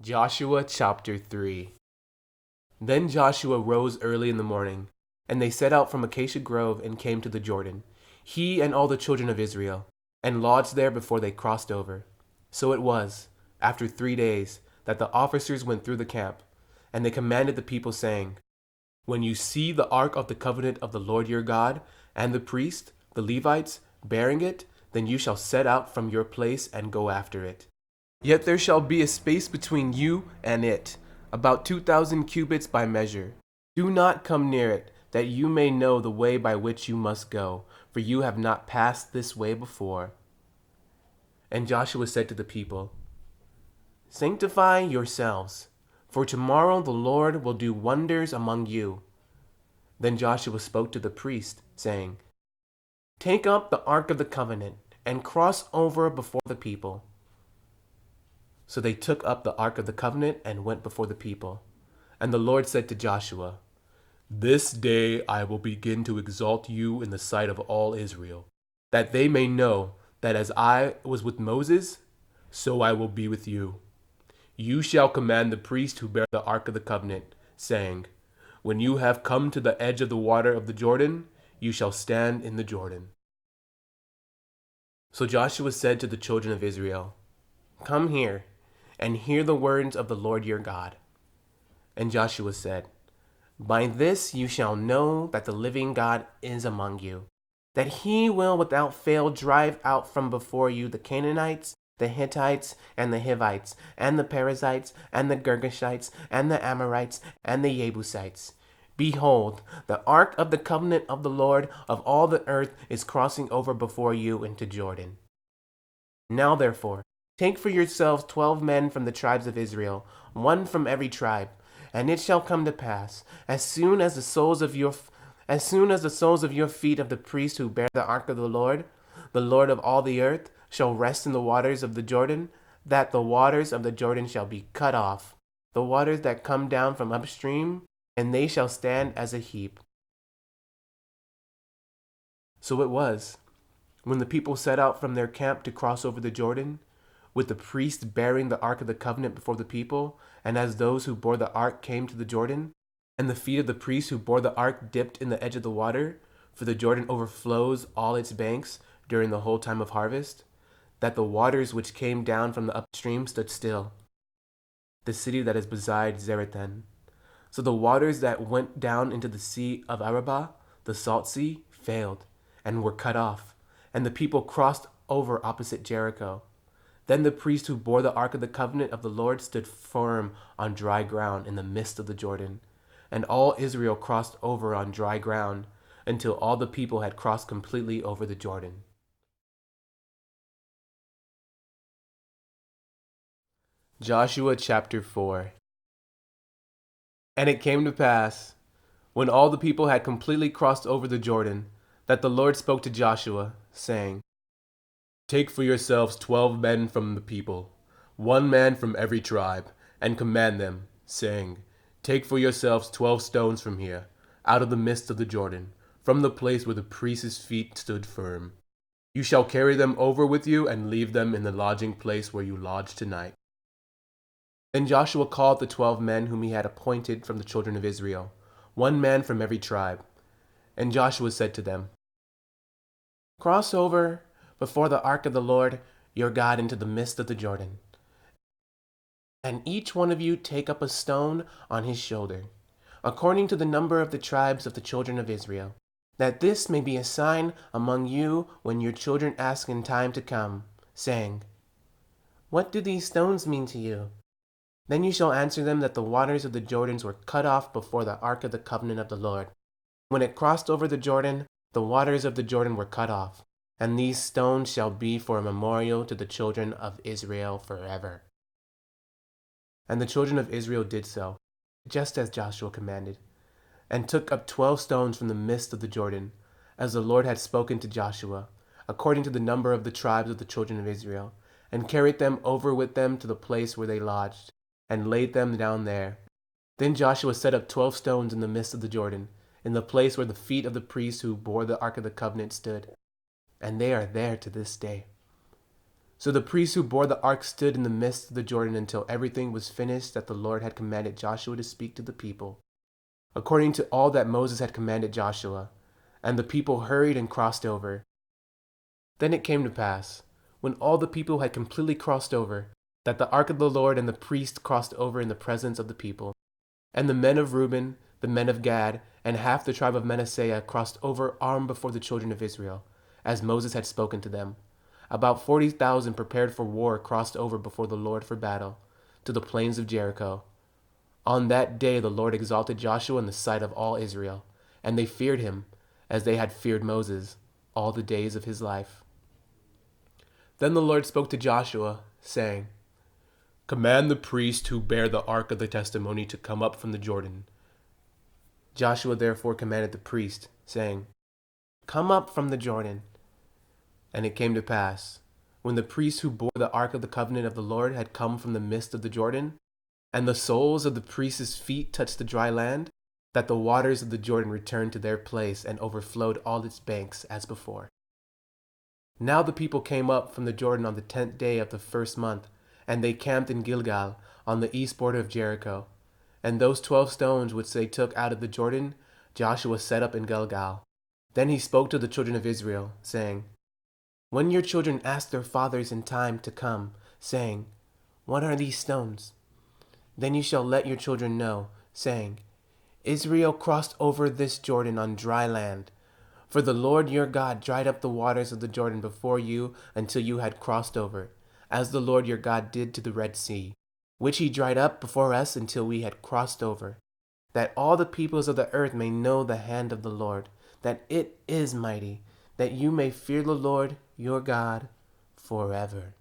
Joshua chapter 3. Then Joshua rose early in the morning, and they set out from Acacia Grove and came to the Jordan, he and all the children of Israel, and lodged there before they crossed over. So it was, after 3 days, that the officers went through the camp, and they commanded the people, saying, When you see the ark of the covenant of the Lord your God, and the priest, the Levites, bearing it, then you shall set out from your place and go after it. Yet there shall be a space between you and it, about 2,000 cubits by measure. Do not come near it, that you may know the way by which you must go, for you have not passed this way before. And Joshua said to the people, Sanctify yourselves, for tomorrow the Lord will do wonders among you. Then Joshua spoke to the priest, saying, Take up the ark of the covenant, and cross over before the people. So they took up the ark of the covenant and went before the people. And the Lord said to Joshua, This day I will begin to exalt you in the sight of all Israel, that they may know that as I was with Moses, so I will be with you. You shall command the priest who bear the ark of the covenant, saying, When you have come to the edge of the water of the Jordan, you shall stand in the Jordan. So Joshua said to the children of Israel, Come here, and hear the words of the Lord your God. And Joshua said, By this you shall know that the living God is among you, that he will without fail drive out from before you the Canaanites, the Hittites, and the Hivites, and the Perizzites, and the Girgashites, and the Amorites, and the Jebusites. Behold, the ark of the covenant of the Lord of all the earth is crossing over before you into Jordan. Now therefore, take for yourselves 12 men from the tribes of Israel, one from every tribe, and it shall come to pass, as soon as the soles of your feet of the priests who bear the ark of the Lord of all the earth, shall rest in the waters of the Jordan, that the waters of the Jordan shall be cut off, the waters that come down from upstream, and they shall stand as a heap. So it was, when the people set out from their camp to cross over the Jordan, with the priest bearing the ark of the covenant before the people, and as those who bore the ark came to the Jordan, and the feet of the priest who bore the ark dipped in the edge of the water, for the Jordan overflows all its banks during the whole time of harvest, that the waters which came down from the upstream stood still, the city that is beside Zarethan. So the waters that went down into the sea of Arabah, the salt sea, failed, and were cut off, and the people crossed over opposite Jericho. Then the priest who bore the ark of the covenant of the Lord stood firm on dry ground in the midst of the Jordan, and all Israel crossed over on dry ground until all the people had crossed completely over the Jordan. Joshua chapter 4. And it came to pass, when all the people had completely crossed over the Jordan, that the Lord spoke to Joshua, saying, Take for yourselves 12 men from the people, one man from every tribe, and command them, saying, Take for yourselves 12 stones from here, out of the midst of the Jordan, from the place where the priest's feet stood firm. You shall carry them over with you and leave them in the lodging place where you lodge tonight. Then Joshua called the 12 men whom he had appointed from the children of Israel, one man from every tribe. And Joshua said to them, Cross over before the ark of the Lord your God into the midst of the Jordan, and each one of you take up a stone on his shoulder, according to the number of the tribes of the children of Israel, that this may be a sign among you when your children ask in time to come, saying, What do these stones mean to you? Then you shall answer them that the waters of the Jordans were cut off before the ark of the covenant of the Lord. When it crossed over the Jordan, the waters of the Jordan were cut off, and these stones shall be for a memorial to the children of Israel forever. And the children of Israel did so, just as Joshua commanded, and took up 12 stones from the midst of the Jordan, as the Lord had spoken to Joshua, according to the number of the tribes of the children of Israel, and carried them over with them to the place where they lodged, and laid them down there. Then Joshua set up 12 stones in the midst of the Jordan, in the place where the feet of the priests who bore the ark of the covenant stood, and they are there to this day. So the priests who bore the ark stood in the midst of the Jordan until everything was finished that the Lord had commanded Joshua to speak to the people, according to all that Moses had commanded Joshua. And the people hurried and crossed over. Then it came to pass, when all the people had completely crossed over, that the ark of the Lord and the priests crossed over in the presence of the people. And the men of Reuben, the men of Gad, and half the tribe of Manasseh crossed over armed before the children of Israel, as Moses had spoken to them. About 40,000 prepared for war crossed over before the Lord for battle, to the plains of Jericho. On that day the Lord exalted Joshua in the sight of all Israel, and they feared him, as they had feared Moses, all the days of his life. Then the Lord spoke to Joshua, saying, Command the priests who bear the ark of the testimony to come up from the Jordan. Joshua therefore commanded the priest, saying, Come up from the Jordan. And it came to pass, when the priests who bore the ark of the covenant of the Lord had come from the midst of the Jordan, and the soles of the priests' feet touched the dry land, that the waters of the Jordan returned to their place and overflowed all its banks as before. Now the people came up from the Jordan on the 10th day of the first month, and they camped in Gilgal on the east border of Jericho. And those 12 stones which they took out of the Jordan, Joshua set up in Gilgal. Then he spoke to the children of Israel, saying, When your children ask their fathers in time to come, saying, What are these stones? Then you shall let your children know, saying, Israel crossed over this Jordan on dry land. For the Lord your God dried up the waters of the Jordan before you until you had crossed over, as the Lord your God did to the Red Sea, which he dried up before us until we had crossed over, that all the peoples of the earth may know the hand of the Lord, that it is mighty, that you may fear the Lord your God forever.